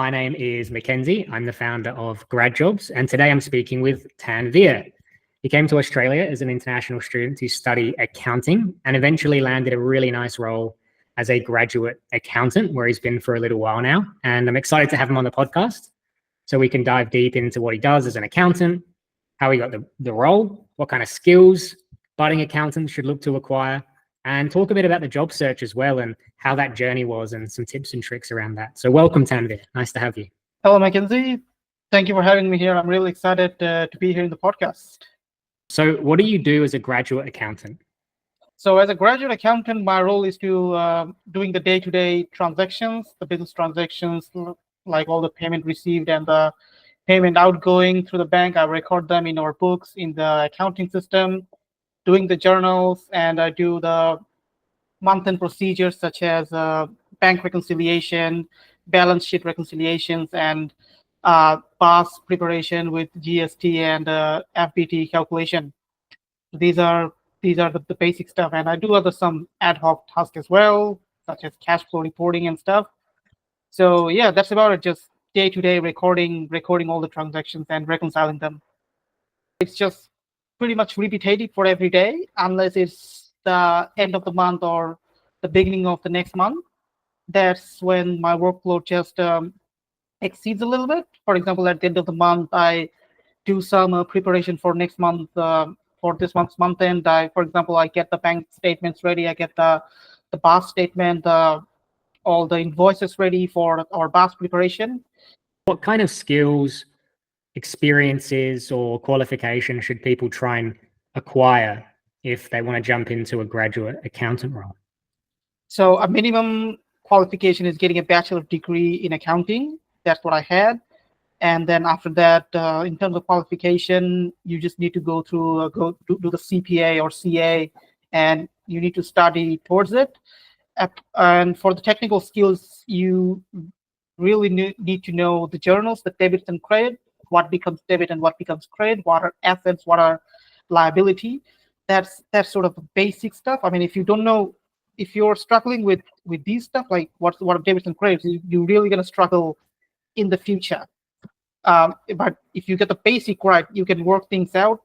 My name is Mackenzie. I'm the founder of GradJobs, and today I'm speaking with Tanveer. He came to Australia as an international student to study accounting and eventually landed a really nice role as a graduate accountant, where he's been for a little while now. And I'm excited to have him on the podcast so we can dive deep into what he does as an accountant, how he got the role, what kind of skills budding accountants should look to acquire, and talk a bit about the job search as well and how that journey was and some tips and tricks around that. So welcome, Tanveer. Nice to have you. Hello, Mackenzie. Thank you for having me here. I'm really excited to be here in the podcast. So what do you do as a graduate accountant? So as a graduate accountant, my role is to doing the day-to-day transactions, the business transactions, like all the payment received and the payment outgoing through the bank. I record them in our books in the accounting system, doing the journals, and I do the month-end procedures such as bank reconciliation, balance sheet reconciliations, and BAS preparation with GST and FBT calculation. These are the basic stuff, and I do some ad hoc tasks as well, such as cash flow reporting and stuff. So yeah, that's about it. Just day-to-day recording all the transactions and reconciling them. It's just pretty much repetitive for every day, unless it's the end of the month or the beginning of the next month. That's when my workload just exceeds a little bit. For example, at the end of the month, I do some preparation for next month, for this month's month end. For example, I get the bank statements ready. I get the BAS statement, all the invoices ready for our BAS preparation. What kind of skills, experiences, or qualifications should people try and acquire if they want to jump into a graduate accountant role? So a minimum qualification is getting a bachelor's degree in accounting. That's what I had. And then after that, in terms of qualification, you just need to go through, do the CPA or CA, and you need to study towards it. And for the technical skills, you really need to know the journals, the debits and credit, what becomes debit and what becomes credit, what are assets, what are liability. That's sort of the basic stuff. I mean, if you don't know, if you're struggling with these stuff, like what are debits and credits, you're really going to struggle in the future. But if you get the basic right, you can work things out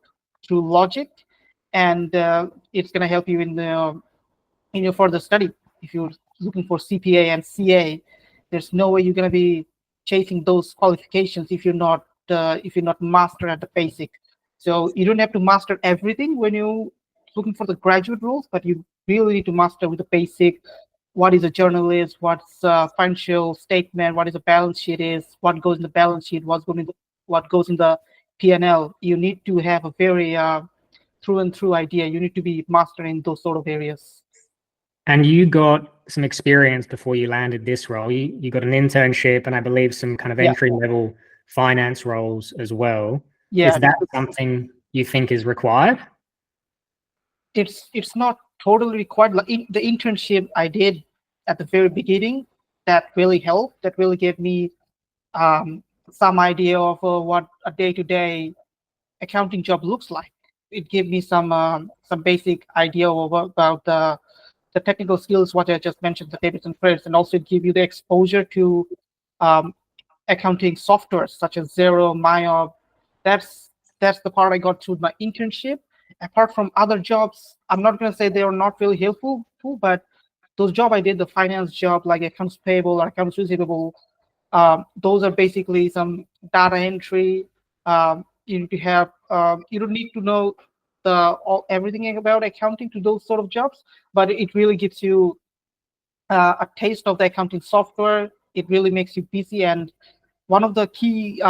through logic, and it's going to help you in your further study. If you're looking for CPA and CA, there's no way you're going to be chasing those qualifications if you're not master at the basic. So you don't have to master everything when you're looking for the graduate roles, but you really need to master with the basic. What is a journal is, what's a financial statement, what is a balance sheet is, what goes in the balance sheet, what goes in the P&L. You need to have a very through and through idea. You need to be mastering those sort of areas. And you got some experience before you landed this role. You got an internship and I believe some kind of entry-level finance roles as well. Yeah. Is that something you think is required? It's not totally required. Like the internship I did at the very beginning, that really helped. That really gave me some idea of what a day-to-day accounting job looks like. It gave me some basic idea about the technical skills, what I just mentioned, the debits and credits, and also give you the exposure to accounting software such as Xero, MyOb. That's the part I got through my internship. Apart from other jobs, I'm not going to say they are not really helpful, but those jobs I did, the finance job like accounts payable or accounts receivable, those are basically some data entry. You need to have, you don't need to know everything about accounting to those sort of jobs, but it really gives you a taste of the accounting software. It really makes you busy. And one of the key,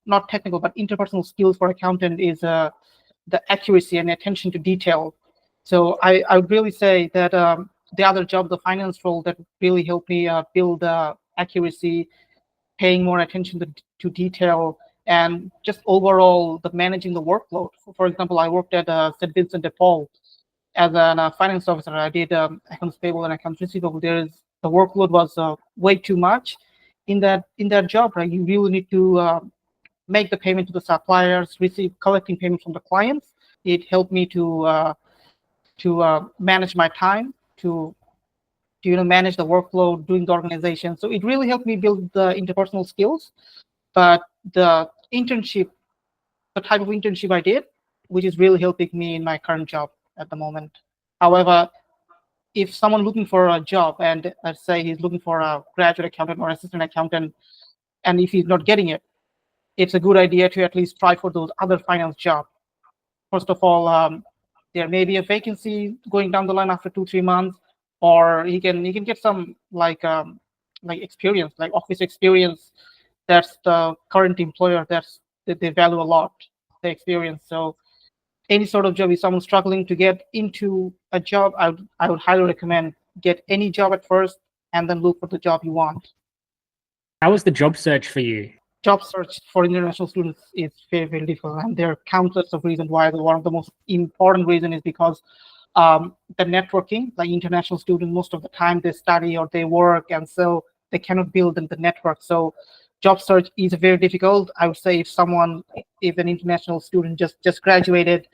not technical, but interpersonal skills for accountant is the accuracy and attention to detail. So I would really say that the other job, the finance role, that really helped me build accuracy, paying more attention to detail, and just overall the managing the workload. For example, I worked at St. Vincent de Paul as a finance officer. I did accounts payable and accounts receivable. The workload was way too much in that job. Right, you really need to make the payment to the suppliers, collecting payments from the clients. It helped me to manage my time, to to manage the workflow, doing the organization. So it really helped me build the interpersonal skills. But the type of internship I did, which is really helping me in my current job at the moment. However, if someone looking for a job, and let's say he's looking for a graduate accountant or assistant accountant, and if he's not getting it, it's a good idea to at least try for those other finance jobs. First of all, there may be a vacancy going down the line after 2-3 months, or he can get some like experience, like office experience. That's the current employer that they value a lot, the experience. So any sort of job, if someone's struggling to get into a job, I would highly recommend get any job at first and then look for the job you want. How was the job search for you? Job search for international students is very, very difficult, and there are countless of reasons why. One of the most important reason is because the networking, like international students, most of the time they study or they work, and so they cannot build in the network. So job search is very difficult. I would say if an international student just graduated,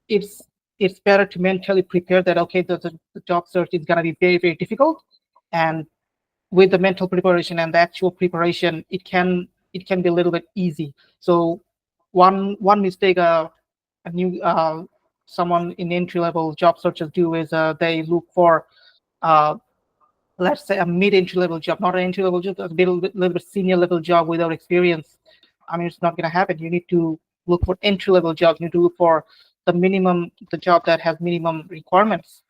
it's better to mentally prepare that, okay, the job search is going to be very, very difficult, and with the mental preparation and the actual preparation, it can be a little bit easy. So one mistake someone in entry-level job searchers do is they look for let's say a mid-entry level job, not an entry-level job, a little bit senior level job without experience. I mean, it's not going to happen. You need to look for entry-level jobs. You need to look for the job that has minimum requirements.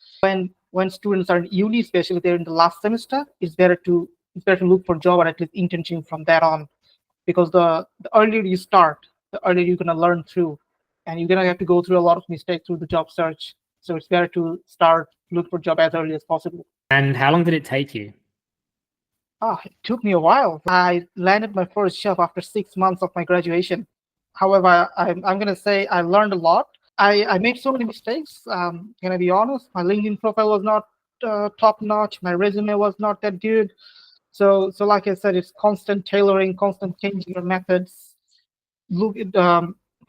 When students are in uni, especially they're in the last semester, it's better to look for a job or at least internship from that on, because the earlier you start, the earlier you're gonna learn through, and you're gonna have to go through a lot of mistakes through the job search. So it's better to look for a job as early as possible. And how long did it take you? It took me a while. I landed my first job after 6 months of my graduation. However, I'm gonna say I learned a lot. I made so many mistakes. Gonna be honest, my LinkedIn profile was not top notch. My resume was not that good. So like I said, it's constant tailoring, constant changing your methods,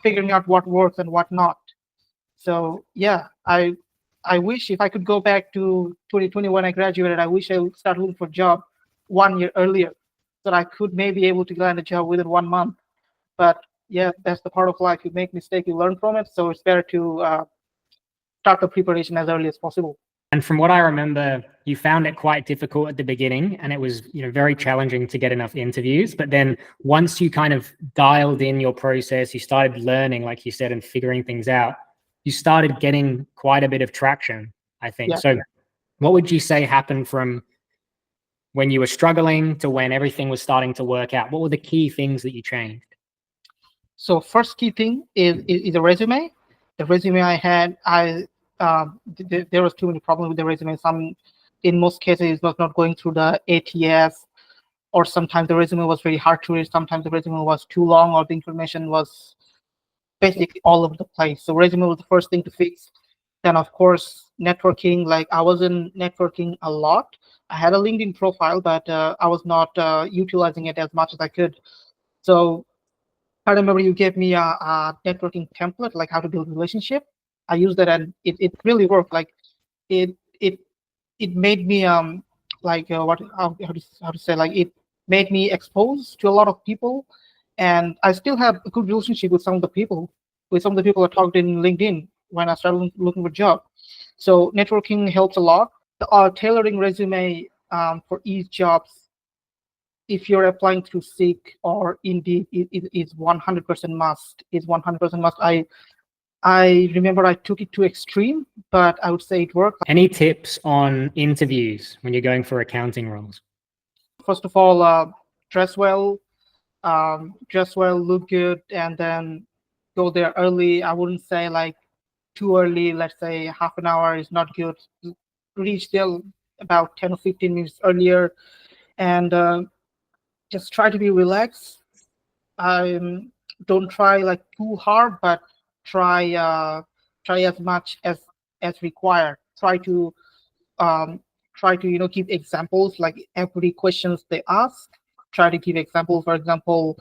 figuring out what works and what not. So yeah, I wish if I could go back to 2020 when I graduated, I wish I would start looking for a job 1 year earlier, so that I could maybe able to land a job within 1 month. But yeah, that's the part of life. You make mistake, you learn from it. So it's better to start the preparation as early as possible. And from what I remember, you found it quite difficult at the beginning, and it was very challenging to get enough interviews. But then once you kind of dialed in your process, you started learning, like you said, and figuring things out, you started getting quite a bit of traction, I think. Yeah. So what would you say happened from when you were struggling to when everything was starting to work out? What were the key things that you changed? So first key thing is a resume. The resume I had, there was too many problems with the resume. In most cases, it was not going through the ATS, or sometimes the resume was very hard to read. Sometimes the resume was too long, or the information was basically all over the place. So resume was the first thing to fix. Then of course, networking. Like I wasn't networking a lot. I had a LinkedIn profile, but I was not utilizing it as much as I could. So I remember you gave me a networking template, like how to build a relationship. I used that, and it really worked. Like it made me like how to say, like it made me exposed to a lot of people, and I still have a good relationship with some of the people I talked in LinkedIn when I started looking for a job. So networking helps a lot. The tailoring resume for each jobs, if you're applying through Seek or Indeed, it is 100% must. Is 100% must. I remember I took it to extreme, but I would say it worked. Any tips on interviews when you're going for accounting roles? First of all, dress well, look good, and then go there early. I wouldn't say like too early. Let's say half an hour is not good. Reach there about 10 or 15 minutes earlier, and just try to be relaxed. Don't try like too hard, but try as much as required. Try to give examples, like every questions they ask. Try to give examples. For example,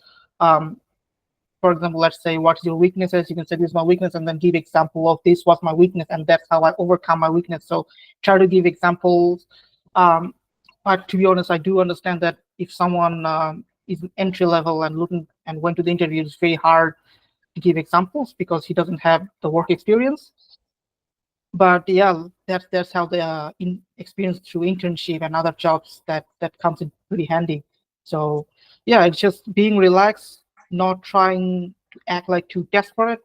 For example, let's say, what's your weaknesses? You can say this is my weakness, and then give example of this was my weakness, and that's how I overcome my weakness. So try to give examples. But to be honest, I do understand that if someone is entry level and looking and went to the interview, it's very hard to give examples because he doesn't have the work experience. But yeah, that's how the experience through internship and other jobs that comes in pretty handy. So yeah, it's just being relaxed, not trying to act like too desperate,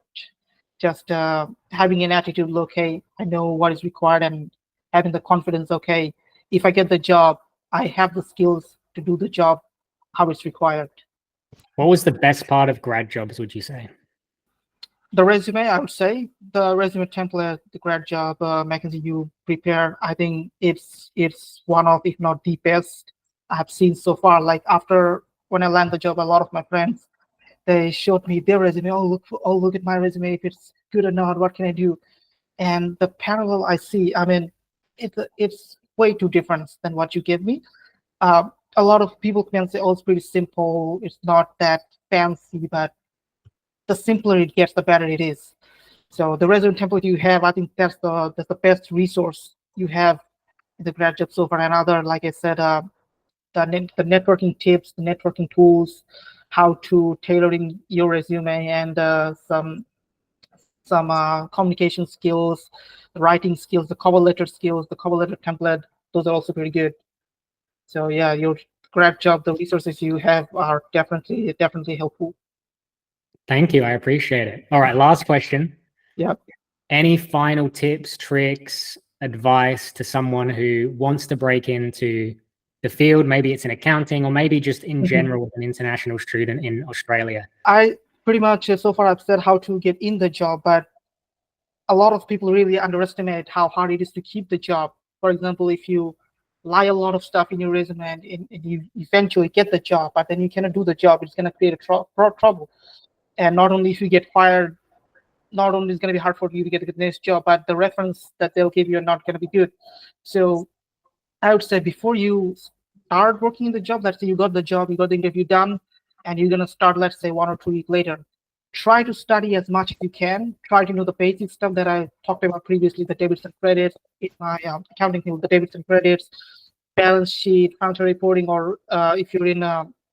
just having an attitude, okay, I know what is required, and having the confidence, okay, if I get the job, I have the skills to do the job how it's required. What was the best part of grad jobs, would you say? The resume, I would say, the resume template, the grad job, Mackenzie, you prepare, I think it's one of, if not the best I have seen so far. Like after when I land the job, a lot of my friends, they showed me their resume. Oh, look at my resume, if it's good or not, what can I do? And the parallel I see, I mean, it's way too different than what you gave me. A lot of people can say, oh, it's pretty simple, it's not that fancy, but the simpler it gets, the better it is. So the resume template you have, I think that's the best resource you have in the grad job so far. And other, like I said, the networking tips, the networking tools, how to tailoring your resume, and some communication skills, the writing skills, the cover letter skills, the cover letter template. Those are also pretty good. So yeah, your grad job, the resources you have are definitely helpful. Thank you. I appreciate it. All right, last question. Yep. Any final tips, tricks, advice to someone who wants to break into the field? Maybe it's in accounting, or maybe just in general with an international student in Australia. I pretty much, so far I've said how to get in the job, but a lot of people really underestimate how hard it is to keep the job. For example, if you lie a lot of stuff in your resume and you eventually get the job, but then you cannot do the job, it's going to create a trouble. And not only if you get fired, not only is going to be hard for you to get the next job, but the reference that they'll give you are not going to be good. So I would say before you start working in the job, let's say you got the job, you got the interview done, and you're going to start, let's say 1 or 2 weeks later, try to study as much as you can. Try to know the basic stuff that I talked about previously, the debits and credits, in my accounting field, the debits and credits, balance sheet, financial reporting, or if you're in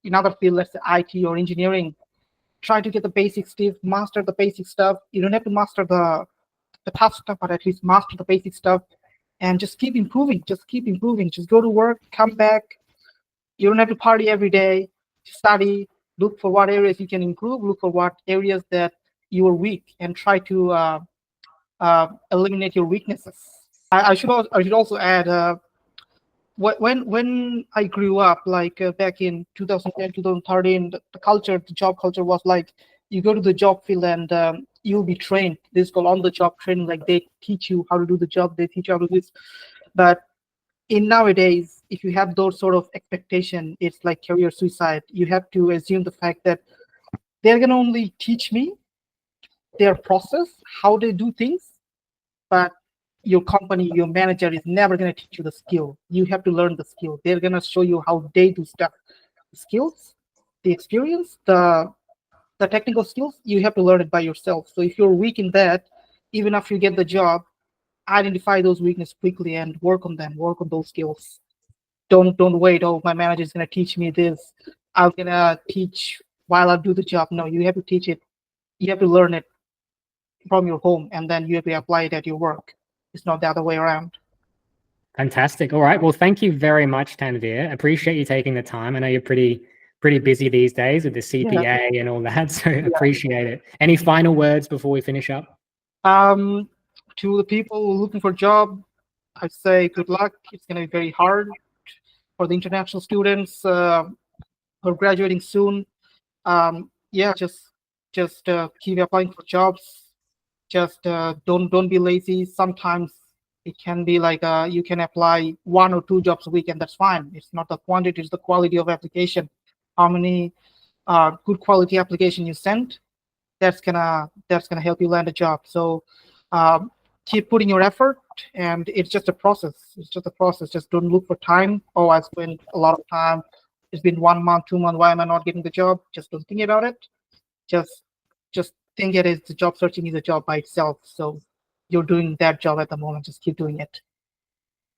another field, let's say IT or engineering, try to get the basic stuff, master the basic stuff. You don't have to master the tough stuff, but at least master the basic stuff, and just keep improving. Just go to work, come back. You don't have to party every day. Study, look for what areas you can improve, look for what areas that you are weak, and try to eliminate your weaknesses. I should also add, when I grew up, like back in 2010, 2013, the job culture was like, you go to the job field and you'll be trained. This is called on-the-job training. Like they teach you how to do the job, they teach you how to do this. But in nowadays, if you have those sort of expectation, it's like career suicide. You have to assume the fact that they're gonna only teach me their process, how they do things, but your company, your manager is never going to teach you the skill. You have to learn the skill. They're going to show you how they do stuff. The skills, the experience, the technical skills, you have to learn it by yourself. So if you're weak in that, even after you get the job, identify those weaknesses quickly and work on them, work on those skills. Don't wait, oh, my manager is going to teach me this, I'm going to teach while I do the job. No, you have to teach it. You have to learn it from your home, and then you have to apply it at your work. It's not the other way around. Fantastic. All right. Well, thank you very much, Tanveer. Appreciate you taking the time. I know you're pretty busy these days with the CPA and all that, so appreciate it. Any final words before we finish up? To the people looking for a job, I'd say good luck. It's going to be very hard for the international students who are graduating soon. Just keep applying for jobs. Just don't be lazy. Sometimes it can be like you can apply 1 or 2 jobs a week, and that's fine. It's not the quantity, it's the quality of application. How many good quality application you send, that's gonna help you land a job. So keep putting your effort, and it's just a process. Just don't look for time. Oh, I spent a lot of time. It's been 1 month, 2 months. Why am I not getting the job? Just don't think about it. Just just think it is the job searching is a job by itself. So you're doing that job at the moment. Just keep doing it.